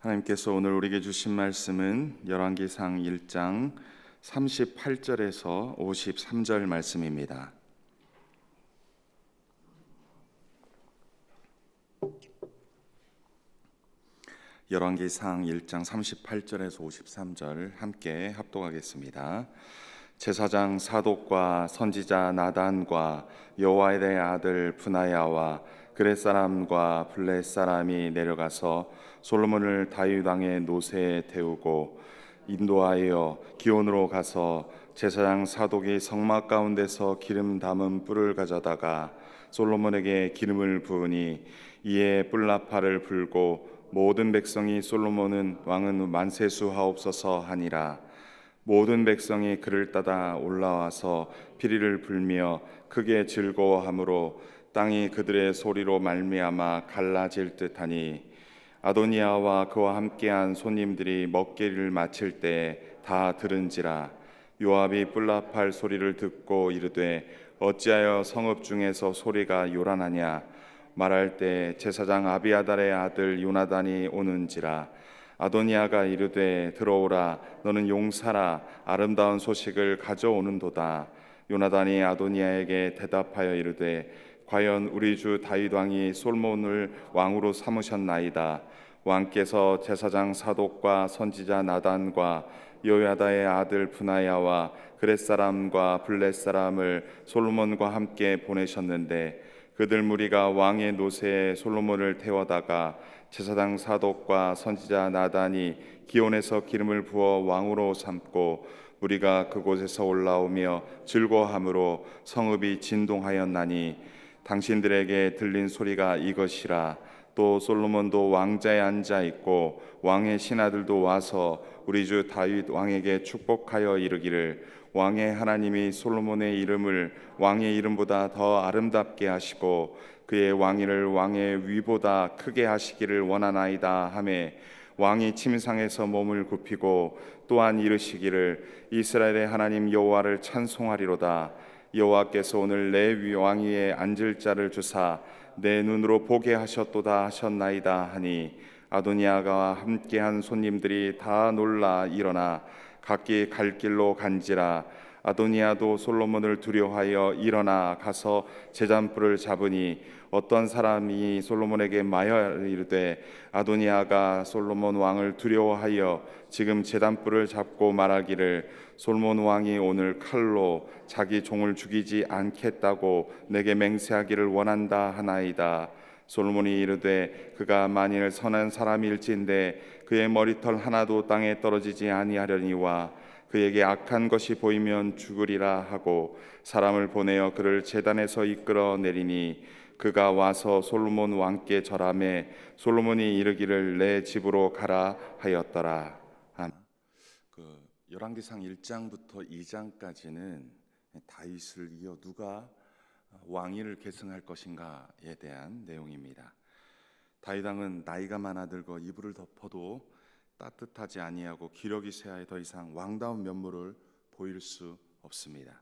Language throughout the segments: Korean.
하나님께서 오늘 우리에게 주신 말씀은 열왕기상 1장 38절에서 53절 말씀입니다. 열왕기상 1장 38절에서 53절 함께 합독하겠습니다. 제사장 사독과 선지자 나단과 여호와의 아들 브나야와 그렛 사람과 블렛 사람이 내려가서 솔로몬을 다윗 왕의 노새에 태우고 인도하여 기온으로 가서 제사장 사독이 성막 가운데서 기름 담은 뿔을 가져다가 솔로몬에게 기름을 부으니 이에 뿔나팔을 불고 모든 백성이 솔로몬은 왕은 만세수하옵소서 하니라. 모든 백성이 그를 따라 올라와서 피리를 불며 크게 즐거워하므로 땅이 그들의 소리로 말미암아 갈라질 듯하니 아도니아와 그와 함께한 손님들이 먹기를 마칠 때 다 들은지라. 요압이 뿔나팔 소리를 듣고 이르되 어찌하여 성읍 중에서 소리가 요란하냐. 말할 때 제사장 아비아달의 아들 요나단이 오는지라. 아도니아가 이르되 들어오라. 너는 용사라. 아름다운 소식을 가져오는도다. 요나단이 아도니아에게 대답하여 이르되 과연 우리 주 다윗 왕이 솔몬을 왕으로 삼으셨나이다. 왕께서 제사장 사독과 선지자 나단과 여호야다의 아들 브나야와 그렛 사람과 블렛 사람을 솔로몬과 함께 보내셨는데 그들 무리가 왕의 노새에 솔로몬을 태워다가 제사장 사독과 선지자 나단이 기온에서 기름을 부어 왕으로 삼고 무리가 그곳에서 올라오며 즐거워함으로 성읍이 진동하였나니 당신들에게 들린 소리가 이것이라. 또 솔로몬도 왕자에 앉아 있고 왕의 신하들도 와서 우리 주 다윗 왕에게 축복하여 이르기를 왕의 하나님이 솔로몬의 이름을 왕의 이름보다 더 아름답게 하시고 그의 왕위를 왕의 위보다 크게 하시기를 원하나이다 하매 왕이 침상에서 몸을 굽히고 또한 이르시기를 이스라엘의 하나님 여호와를 찬송하리로다. 여호와께서 오늘 내 왕 위에 앉을 자를 주사 내 눈으로 보게 하셨도다 하셨나이다 하니 아도니아가 함께한 손님들이 다 놀라 일어나 각기 갈 길로 간지라. 아도니아도 솔로몬을 두려워하여 일어나 가서 제단불을 잡으니 어떤 사람이 솔로몬에게 말하여 이르되 아도니아가 솔로몬 왕을 두려워하여 지금 제단불을 잡고 말하기를 솔로몬 왕이 오늘 칼로 자기 종을 죽이지 않겠다고 내게 맹세하기를 원한다 하나이다. 솔로몬이 이르되 그가 만일 선한 사람일진데 그의 머리털 하나도 땅에 떨어지지 아니하려니와 그에게 악한 것이 보이면 죽으리라 하고 사람을 보내어 그를 제단에서 이끌어 내리니 그가 와서 솔로몬 왕께 절하매 솔로몬이 이르기를 내 집으로 가라 하였더라. 열왕기상 1장부터 2장까지는 다윗을 이어 누가 왕위를 계승할 것인가에 대한 내용입니다. 다윗 왕은 나이가 많아들고 이불을 덮어도 따뜻하지 아니하고 기력이 쇠하여 더 이상 왕다운 면모를 보일 수 없습니다.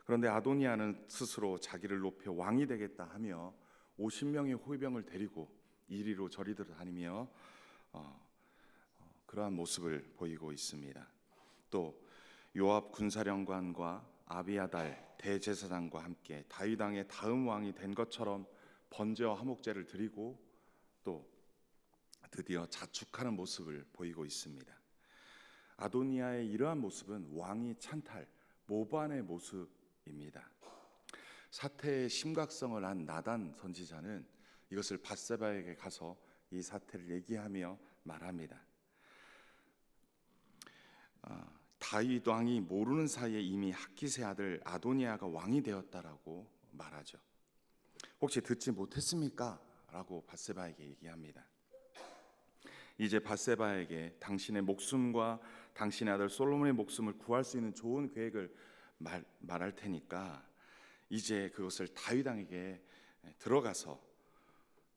그런데 아도니아는 스스로 자기를 높여 왕이 되겠다 하며 50명의 호위병을 데리고 이리로 저리로 다니며 그러한 모습을 보이고 있습니다. 또 요압 군사령관과 아비아달 대제사장과 함께 다윗 왕의 다음 왕이 된 것처럼 번제와 화목제를 드리고 또 드디어 자축하는 모습을 보이고 있습니다. 아도니아의 이러한 모습은 왕위 찬탈, 모반의 모습입니다. 사태의 심각성을 안 나단 선지자는 이것을 밧세바에게 가서 이 사태를 얘기하며 말합니다. 다윗 왕이 모르는 사이에 이미 학기세 아들 아도니아가 왕이 되었다라고 말하죠. 혹시 듣지 못했습니까? 라고 밧세바에게 얘기합니다. 이제 밧세바에게 당신의 목숨과 당신의 아들 솔로몬의 목숨을 구할 수 있는 좋은 계획을 말할 테니까 이제 그것을 다윗 왕에게 들어가서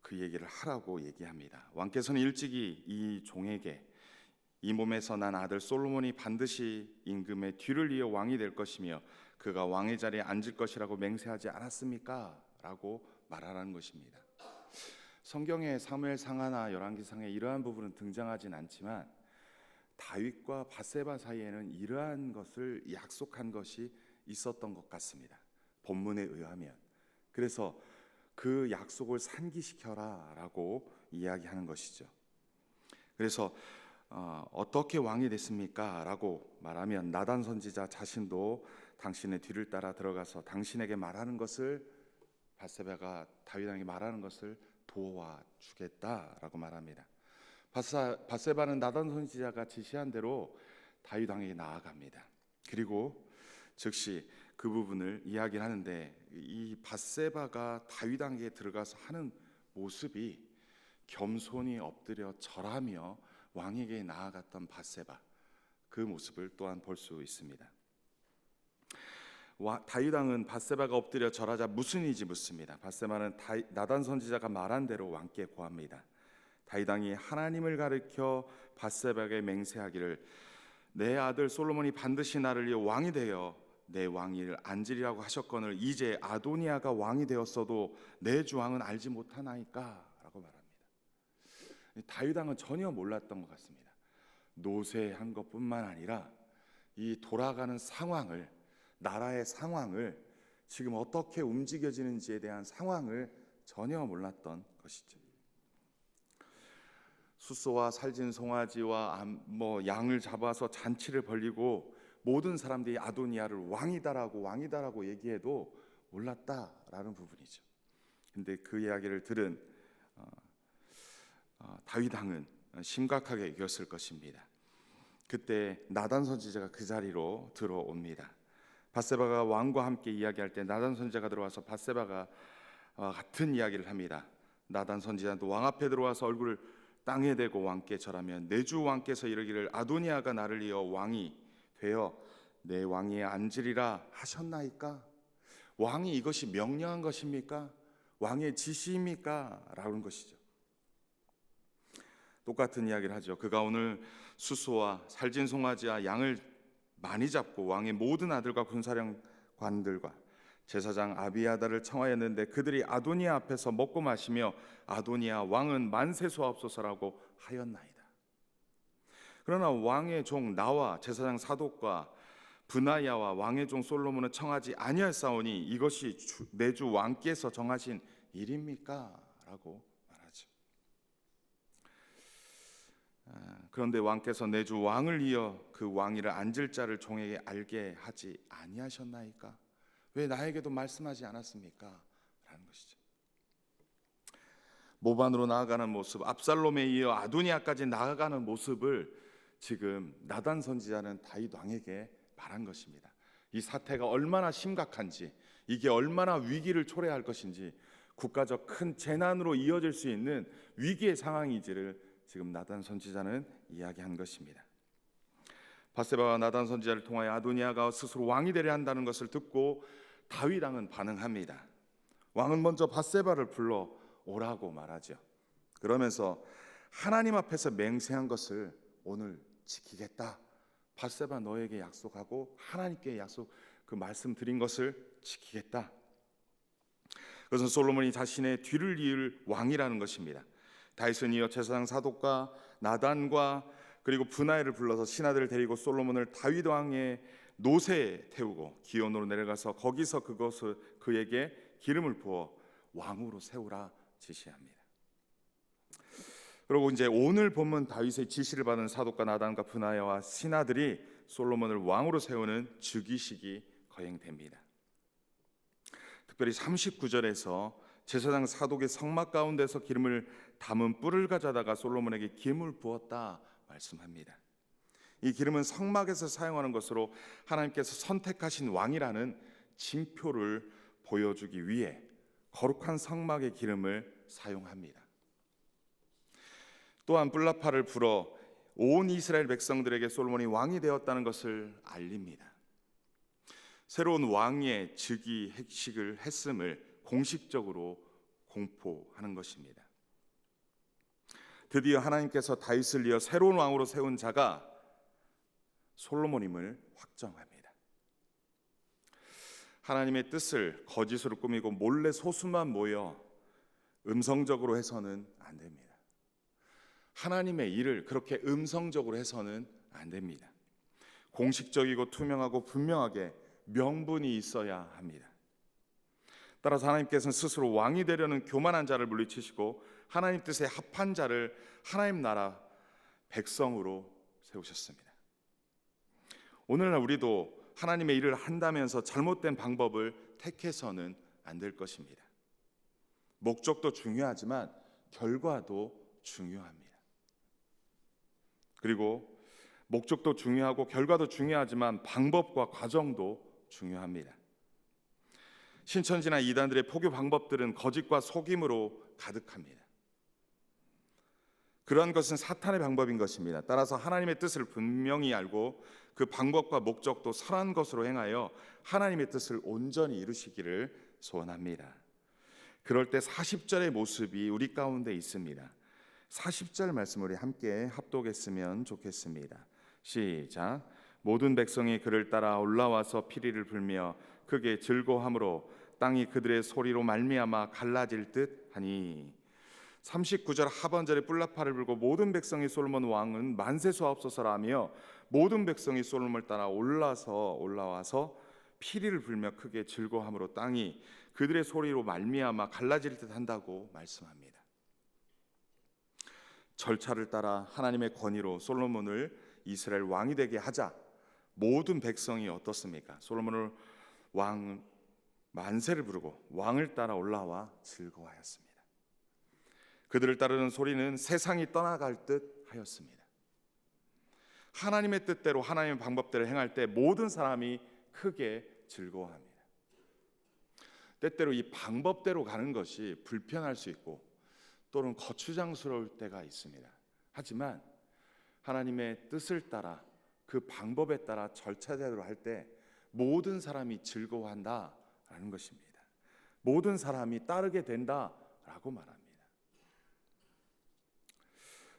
그 얘기를 하라고 얘기합니다. 왕께서는 일찍이 이 종에게 이 몸에서 난 아들 솔로몬이 반드시 임금의 뒤를 이어 왕이 될 것이며 그가 왕의 자리에 앉을 것이라고 맹세하지 않았습니까? 라고 말하라는 것입니다. 성경의 사무엘상하나 열왕기상에 이러한 부분은 등장하진 않지만 다윗과 밧세바 사이에는 이러한 것을 약속한 것이 있었던 것 같습니다. 본문에 의하면. 그래서 그 약속을 상기시켜라라고 이야기하는 것이죠. 그래서 어떻게 왕이 됐습니까? 라고 말하면 나단 선지자 자신도 당신의 뒤를 따라 들어가서 당신에게 말하는 것을, 밧세바가 다윗에게 말하는 것을 도와 주겠다라고 말합니다. 밧세바는 나단 선지자가 지시한 대로 다윗 왕에게 나아갑니다. 그리고 즉시 그 부분을 이야기를 하는데, 이 밧세바가 다윗 왕에게 들어가서 하는 모습이 겸손히 엎드려 절하며 왕에게 나아갔던 밧세바, 그 모습을 또한 볼 수 있습니다. 다윗 왕은 밧세바가 엎드려 절하자 무슨 일인지 묻습니다. 밧세바는 나단 선지자가 말한 대로 왕께 고합니다. 다윗 왕이 하나님을 가리켜 밧세바에게 맹세하기를 내 아들 솔로몬이 반드시 나를 이어 왕이 되어 내 왕위를 앉으리라고 하셨거늘 이제 아도니아가 왕이 되었어도 내 주 왕은 알지 못하나이까? 라고 말합니다. 다윗 왕은 전혀 몰랐던 것 같습니다. 노쇠한 것뿐만 아니라 이 돌아가는 상황을, 나라의 상황을, 지금 어떻게 움직여지는지에 대한 상황을 전혀 몰랐던 것이죠. 숫소와 살진 송아지와 양을 잡아서 잔치를 벌리고 모든 사람들이 아도니아를 왕이다라고 얘기해도 몰랐다라는 부분이죠. 근데 그 이야기를 들은 다윗 왕은 심각하게 여겼을 것입니다. 그때 나단 선지자가 그 자리로 들어옵니다. 밧세바가 왕과 함께 이야기할 때 나단 선지자가 들어와서 밧세바가 같은 이야기를 합니다. 나단 선지자도 왕 앞에 들어와서 얼굴을 땅에 대고 왕께 절하면 내 주 왕께서 이르기를 아도니아가 나를 이어 왕이 되어 내 왕위에 앉으리라 하셨나이까? 왕이 이것이 명령한 것입니까? 왕의 지시입니까? 라는 것이죠. 똑같은 이야기를 하죠. 그가 오늘 숫소와 살진 송아지와 양을 많이 잡고 왕의 모든 아들과 군사령관들과 제사장 아비아달을 청하였는데 그들이 아도니아 앞에서 먹고 마시며 아도니아 왕은 만세수하옵소서라고 하였나이다. 그러나 왕의 종 나와 제사장 사독과 브나야와 왕의 종 솔로몬은 청하지 아니하사오니 이것이 내 주 왕께서 정하신 일입니까? 라고 말하죠. 그런데 왕께서 내 주 왕을 이어 그 왕위를 앉을 자를 종에게 알게 하지 아니하셨나이까? 왜 나에게도 말씀하지 않았습니까? 라는 것이죠. 모반으로 나아가는 모습, 압살롬에 이어 아도니아까지 나아가는 모습을 지금 나단 선지자는 다윗 왕에게 말한 것입니다. 이 사태가 얼마나 심각한지, 이게 얼마나 위기를 초래할 것인지, 국가적 큰 재난으로 이어질 수 있는 위기의 상황인지를 지금 나단 선지자는 이야기한 것입니다. 밧세바와 나단 선지자를 통하여 아도니아가 스스로 왕이 되려 한다는 것을 듣고 다윗 왕은 반응합니다. 왕은 먼저 밧세바를 불러 오라고 말하죠. 그러면서 하나님 앞에서 맹세한 것을 오늘 지키겠다. 밧세바 너에게 약속하고 하나님께 그 말씀 드린 것을 지키겠다. 그것은 솔로몬이 자신의 뒤를 이을 왕이라는 것입니다. 다윗은 이어 제사장 사독과 나단과 그리고 브나야를 불러서 신하들을 데리고 솔로몬을 다윗 왕의 노새에 태우고 기온으로 내려가서 거기서 그에게 기름을 부어 왕으로 세우라 지시합니다. 그리고 이제 오늘 본문 다윗의 지시를 받은 사독과 나단과 브나야와 신하들이 솔로몬을 왕으로 세우는 즉위식이 거행됩니다. 특별히 39절에서 제사장 사독의 성막 가운데서 기름을 담은 뿔을 가져다가 솔로몬에게 기름을 부었다 말씀합니다. 이 기름은 성막에서 사용하는 것으로 하나님께서 선택하신 왕이라는 징표를 보여주기 위해 거룩한 성막의 기름을 사용합니다. 또한 뿔나팔을 불어 온 이스라엘 백성들에게 솔로몬이 왕이 되었다는 것을 알립니다. 새로운 왕의 즉위 핵식을 했음을 공식적으로 공포하는 것입니다. 드디어 하나님께서 다윗을 이어 새로운 왕으로 세운 자가 솔로몬임을 확정합니다. 하나님의 뜻을 거짓으로 꾸미고 몰래 소수만 모여 음성적으로 해서는 안 됩니다. 하나님의 일을 그렇게 음성적으로 해서는 안 됩니다. 공식적이고 투명하고 분명하게 명분이 있어야 합니다. 따라서 하나님께서는 스스로 왕이 되려는 교만한 자를 물리치시고 하나님 뜻에 합한 자를 하나님 나라 백성으로 세우셨습니다. 오늘날 우리도 하나님의 일을 한다면서 잘못된 방법을 택해서는 안 될 것입니다. 목적도 중요하지만 결과도 중요합니다. 그리고 목적도 중요하고 결과도 중요하지만 방법과 과정도 중요합니다. 신천지나 이단들의 포교 방법들은 거짓과 속임으로 가득합니다. 그러한 것은 사탄의 방법인 것입니다. 따라서 하나님의 뜻을 분명히 알고 그 방법과 목적도 선한 것으로 행하여 하나님의 뜻을 온전히 이루시기를 소원합니다. 그럴 때 40절의 모습이 우리 가운데 있습니다. 40절 말씀을 우리 함께 합독했으면 좋겠습니다. 시작. 모든 백성이 그를 따라 올라와서 피리를 불며 크게 즐거워함으로 땅이 그들의 소리로 말미암아 갈라질 듯 하니. 39절 하반절에 뿔나파를 불고 모든 백성이 솔로몬 왕은 만세 수하옵소서라 하며 모든 백성이 솔로몬을 따라 올라와서 피리를 불며 크게 즐거워함으로 땅이 그들의 소리로 말미암아 갈라질 듯 한다고 말씀합니다. 절차를 따라 하나님의 권위로 솔로몬을 이스라엘 왕이 되게 하자 모든 백성이 어떻습니까? 솔로몬을 왕 만세를 부르고 왕을 따라 올라와 즐거워하였습니다. 그들을 따르는 소리는 세상이 떠나갈 듯 하였습니다. 하나님의 뜻대로 하나님의 방법대로 행할 때 모든 사람이 크게 즐거워합니다. 때때로 이 방법대로 가는 것이 불편할 수 있고 또는 거추장스러울 때가 있습니다. 하지만 하나님의 뜻을 따라 그 방법에 따라 절차대로 할 때 모든 사람이 즐거워한다라는 것입니다. 모든 사람이 따르게 된다라고 말합니다.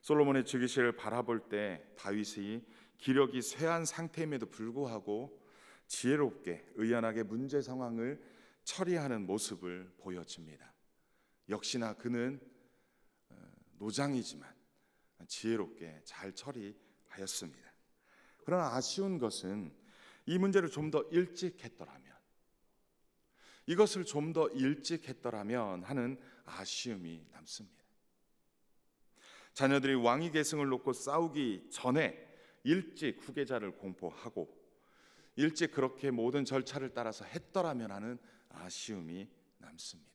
솔로몬의 즉위식을 바라볼 때 다윗이 기력이 쇠한 상태임에도 불구하고 지혜롭게 의연하게 문제 상황을 처리하는 모습을 보여줍니다. 역시나 그는 노장이지만 지혜롭게 잘 처리하였습니다. 그러나 아쉬운 것은 이 문제를 좀 더 일찍 했더라면, 이것을 좀 더 일찍 했더라면 하는 아쉬움이 남습니다. 자녀들이 왕위 계승을 놓고 싸우기 전에 일찍 후계자를 공포하고 일찍 그렇게 모든 절차를 따라서 했더라면 하는 아쉬움이 남습니다.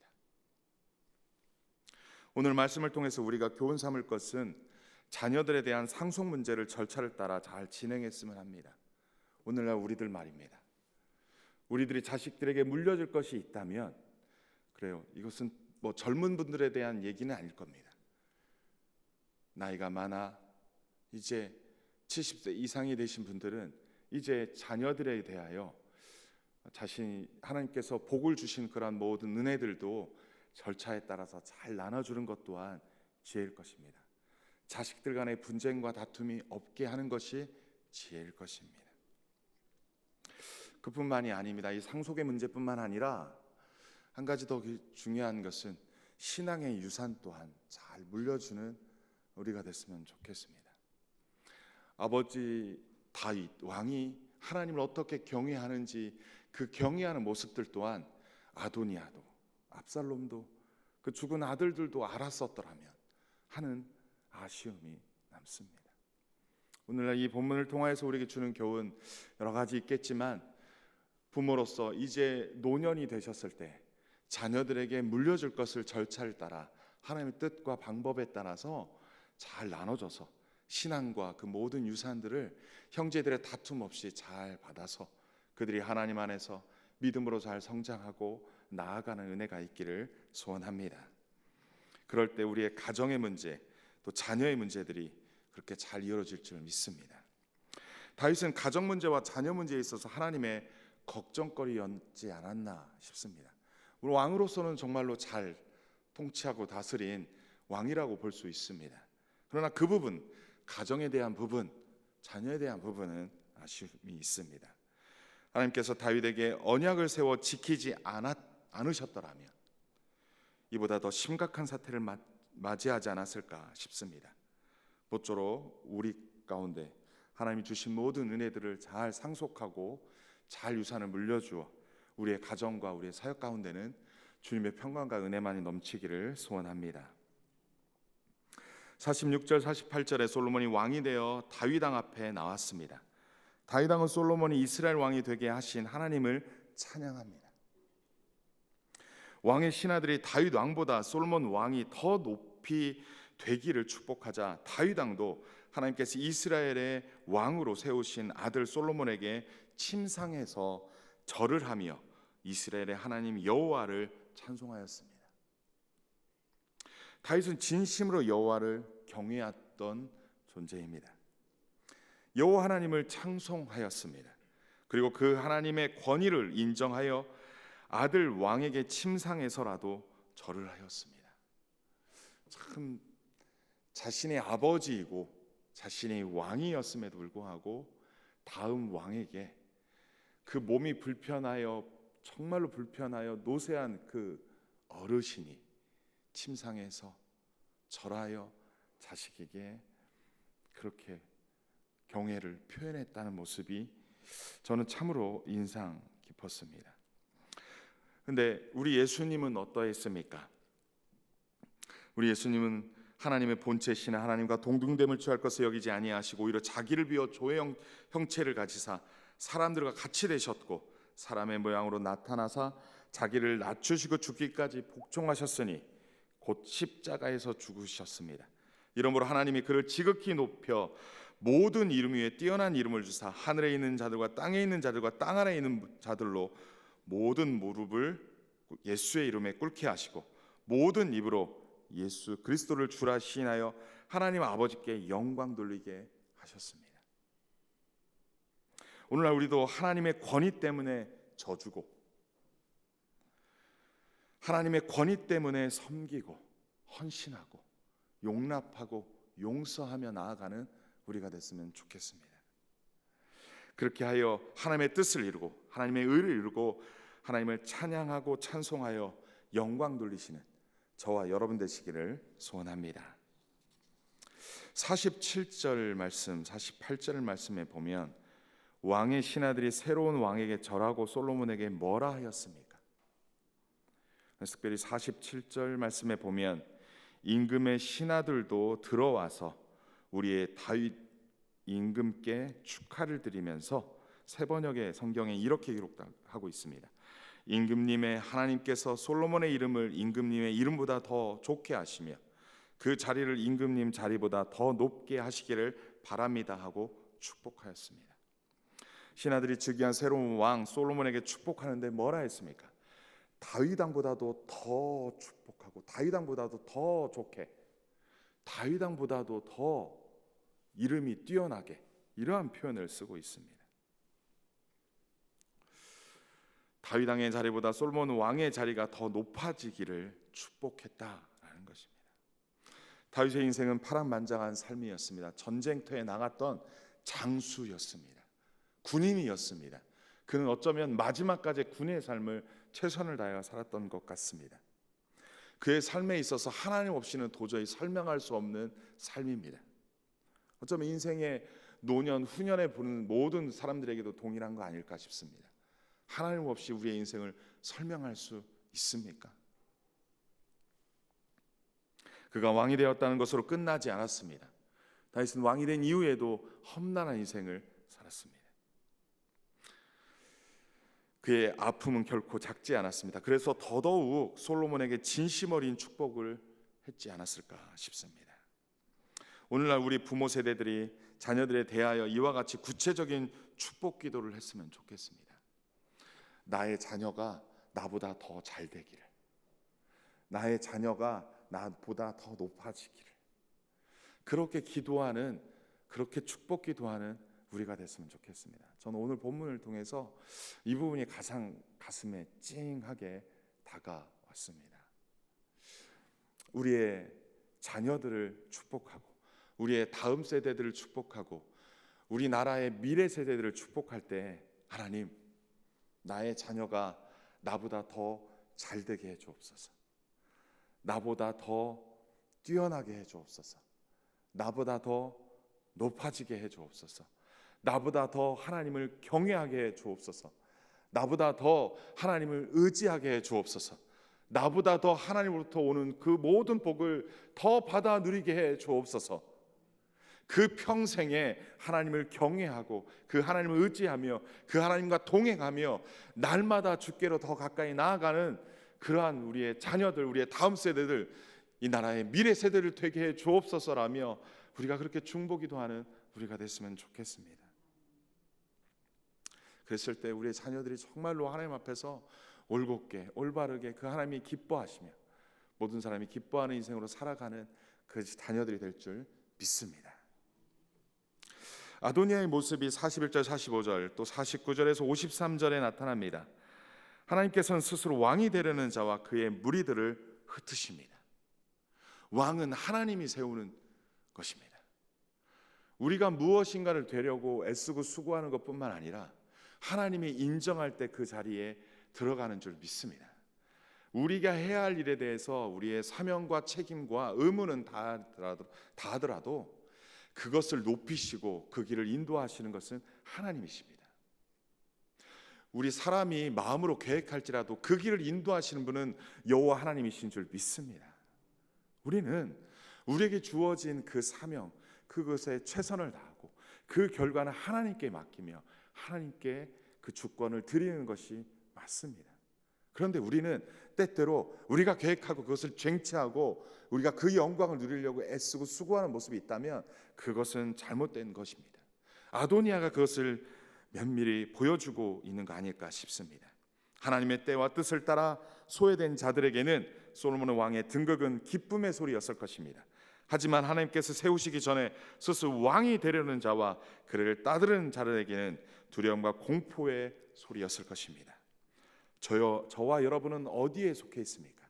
오늘 말씀을 통해서 우리가 교훈 삼을 것은 자녀들에 대한 상속 문제를 절차를 따라 잘 진행했으면 합니다. 오늘날 우리들 말입니다. 우리들이 자식들에게 물려줄 것이 있다면, 그래요, 이것은 뭐 젊은 분들에 대한 얘기는 아닐 겁니다. 나이가 많아 이제 70세 이상이 되신 분들은 이제 자녀들에 대하여 자신이 하나님께서 복을 주신 그런 모든 은혜들도 절차에 따라서 잘 나눠주는 것 또한 지혜일 것입니다. 자식들 간의 분쟁과 다툼이 없게 하는 것이 지혜일 것입니다. 그뿐만이 아닙니다. 이 상속의 문제뿐만 아니라 한 가지 더 중요한 것은 신앙의 유산 또한 잘 물려주는 우리가 됐으면 좋겠습니다. 아버지 다윗 왕이 하나님을 어떻게 경외하는지 그 경외하는 모습들 또한 아도니아도 압살롬도 그 죽은 아들들도 알았었더라면 하는 아쉬움이 남습니다. 오늘날 이 본문을 통해서 우리에게 주는 교훈 여러 가지 있겠지만, 부모로서 이제 노년이 되셨을 때 자녀들에게 물려줄 것을 절차를 따라 하나님의 뜻과 방법에 따라서 잘 나눠줘서 신앙과 그 모든 유산들을 형제들의 다툼 없이 잘 받아서 그들이 하나님 안에서 믿음으로 잘 성장하고 나아가는 은혜가 있기를 소원합니다. 그럴 때 우리의 가정의 문제, 또 자녀의 문제들이 그렇게 잘 이루어질 줄 믿습니다. 다윗은 가정 문제와 자녀 문제에 있어서 하나님의 걱정거리였지 않았나 싶습니다. 우리 왕으로서는 정말로 잘 통치하고 다스린 왕이라고 볼 수 있습니다. 그러나 그 부분, 가정에 대한 부분, 자녀에 대한 부분은 아쉬움이 있습니다. 하나님께서 다윗에게 언약을 세워 지키지 않으셨더라면 이보다 더 심각한 사태를 맞이하지 않았을까 싶습니다. 모쪼록 우리 가운데 하나님이 주신 모든 은혜들을 잘 상속하고 잘 유산을 물려주어 우리의 가정과 우리의 사역 가운데는 주님의 평강과 은혜만이 넘치기를 소원합니다. 46절 48절에 솔로몬이 왕이 되어 다윗 왕 앞에 나왔습니다. 다윗 왕은 솔로몬이 이스라엘 왕이 되게 하신 하나님을 찬양합니다. 왕의 신하들이 다윗 왕보다 솔로몬 왕이 더 높이 되기를 축복하자 다윗 왕도 하나님께서 이스라엘의 왕으로 세우신 아들 솔로몬에게 침상해서 절을 하며 이스라엘의 하나님 여호와를 찬송하였습니다. 다윗은 진심으로 여호와를 경외했던 존재입니다. 여호와 하나님을 찬송하였습니다. 그리고 그 하나님의 권위를 인정하여 아들 왕에게 침상해서라도 절을 하였습니다. 참 자신의 아버지이고 자신의 왕이었음에도 불구하고 다음 왕에게 그 몸이 불편하여 정말로 불편하여 노쇠한 그 어르신이 침상에서 절하여 자식에게 그렇게 경애를 표현했다는 모습이 저는 참으로 인상 깊었습니다. 근데 우리 예수님은 어떠했습니까? 우리 예수님은 하나님의 본체시나 하나님과 동등됨을 취할 것을 여기지 아니하시고 오히려 자기를 비워 조의 형체를 가지사 사람들과 같이 되셨고 사람의 모양으로 나타나사 자기를 낮추시고 죽기까지 복종하셨으니 곧 십자가에서 죽으셨습니다. 이러므로 하나님이 그를 지극히 높여 모든 이름 위에 뛰어난 이름을 주사 하늘에 있는 자들과 땅에 있는 자들과 땅 아래에 있는 자들로 모든 무릎을 예수의 이름에 꿇게 하시고 모든 입으로 예수 그리스도를 주라 시인하여 하나님 아버지께 영광 돌리게 하셨습니다. 오늘날 우리도 하나님의 권위 때문에 져주고 하나님의 권위 때문에 섬기고 헌신하고 용납하고 용서하며 나아가는 우리가 됐으면 좋겠습니다. 그렇게 하여 하나님의 뜻을 이루고 하나님의 의를 이루고 하나님을 찬양하고 찬송하여 영광 돌리시는 저와 여러분 되시기를 소원합니다. 47절 말씀, 48절 말씀에 보면 왕의 신하들이 새로운 왕에게 절하고 솔로몬에게 뭐라 하였습니까? 특별히 47절 말씀에 보면 임금의 신하들도 들어와서 우리의 다윗 임금께 축하를 드리면서 세 번역의 성경에 이렇게 기록하고 있습니다. 임금님의 하나님께서 솔로몬의 이름을 임금님의 이름보다 더 좋게 하시며 그 자리를 임금님 자리보다 더 높게 하시기를 바랍니다 하고 축복하였습니다. 신하들이 즉위한 새로운 왕 솔로몬에게 축복하는데 뭐라 했습니까? 다윗 왕보다도 더 축복하고 다윗 왕보다도 더 좋게 다윗 왕보다도 더 이름이 뛰어나게 이러한 표현을 쓰고 있습니다. 다윗 왕의 자리보다 솔로몬 왕의 자리가 더 높아지기를 축복했다라는 것입니다. 다윗의 인생은 파란만장한 삶이었습니다. 전쟁터에 나갔던 장수였습니다. 군인이었습니다. 그는 어쩌면 마지막까지 군의 삶을 최선을 다해 살았던 것 같습니다. 그의 삶에 있어서 하나님 없이는 도저히 설명할 수 없는 삶입니다. 어쩌면 인생의 노년, 후년에 보는 모든 사람들에게도 동일한 거 아닐까 싶습니다. 하나님 없이 우리의 인생을 설명할 수 있습니까? 그가 왕이 되었다는 것으로 끝나지 않았습니다. 다윗은 왕이 된 이후에도 험난한 인생을 살았습니다. 그의 아픔은 결코 작지 않았습니다. 그래서 더더욱 솔로몬에게 진심 어린 축복을 했지 않았을까 싶습니다. 오늘날 우리 부모 세대들이 자녀들에 대하여 이와 같이 구체적인 축복 기도를 했으면 좋겠습니다. 나의 자녀가 나보다 더 잘 되기를, 나의 자녀가 나보다 더 높아지기를, 그렇게 기도하는, 그렇게 축복 기도하는 우리가 됐으면 좋겠습니다. 저는 오늘 본문을 통해서 이 부분이 가장 가슴에 찡하게 다가왔습니다. 우리의 자녀들을 축복하고 우리의 다음 세대들을 축복하고 우리나라의 미래 세대들을 축복할 때 하나님, 나의 자녀가 나보다 더 잘되게 해주옵소서. 나보다 더 뛰어나게 해 주옵소서. 나보다 더 높아지게 해 주옵소서. 나보다 더 하나님을 경외하게 해 주옵소서. 나보다 더 하나님을 의지하게 해 주옵소서. 나보다 더 하나님으로부터 오는 그 모든 복을 더 받아 누리게 해 주옵소서. 그 평생에 하나님을 경외하고 그 하나님을 의지하며 그 하나님과 동행하며 날마다 주께로 더 가까이 나아가는 그러한 우리의 자녀들, 우리의 다음 세대들, 이 나라의 미래 세대를 되게 해 주옵소서라며 우리가 그렇게 중보기도하는 우리가 됐으면 좋겠습니다. 그랬을 때 우리의 자녀들이 정말로 하나님 앞에서 올곧게 올바르게 그 하나님이 기뻐하시며 모든 사람이 기뻐하는 인생으로 살아가는 그 자녀들이 될 줄 믿습니다. 아도니아의 모습이 41절 45절 또 49절에서 53절에 나타납니다. 하나님께서는 스스로 왕이 되려는 자와 그의 무리들을 흩으십니다. 왕은 하나님이 세우는 것입니다. 우리가 무엇인가를 되려고 애쓰고 수고하는 것뿐만 아니라 하나님이 인정할 때 그 자리에 들어가는 줄 믿습니다. 우리가 해야 할 일에 대해서 우리의 사명과 책임과 의무는 다 하더라도 그것을 높이시고 그 길을 인도하시는 것은 하나님이십니다. 우리 사람이 마음으로 계획할지라도 그 길을 인도하시는 분은 여호와 하나님이신 줄 믿습니다. 우리는 우리에게 주어진 그 사명, 그것에 최선을 다하고 그 결과는 하나님께 맡기며 하나님께 그 주권을 드리는 것이 맞습니다. 그런데 우리는 때때로 우리가 계획하고 그것을 쟁취하고 우리가 그 영광을 누리려고 애쓰고 수고하는 모습이 있다면 그것은 잘못된 것입니다. 아도니아가 그것을 면밀히 보여주고 있는 거 아닐까 싶습니다. 하나님의 때와 뜻을 따라 소외된 자들에게는 솔로몬 왕의 등극은 기쁨의 소리였을 것입니다. 하지만 하나님께서 세우시기 전에 스스로 왕이 되려는 자와 그를 따르는 자들에게는 두려움과 공포의 소리였을 것입니다. 저와 여러분은 어디에 속해 있습니까?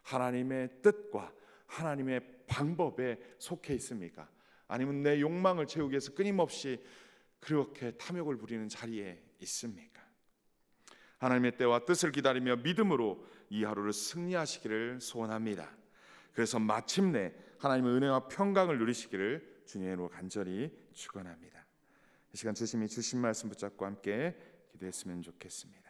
하나님의 뜻과 하나님의 방법에 속해 있습니까? 아니면 내 욕망을 채우기 위해서 끊임없이 그렇게 탐욕을 부리는 자리에 있습니까? 하나님의 때와 뜻을 기다리며 믿음으로 이 하루를 승리하시기를 소원합니다. 그래서 마침내 하나님의 은혜와 평강을 누리시기를 주님의 이름으로 간절히 축원합니다. 이 시간 주심이 주신 말씀 붙잡고 함께 기도했으면 좋겠습니다.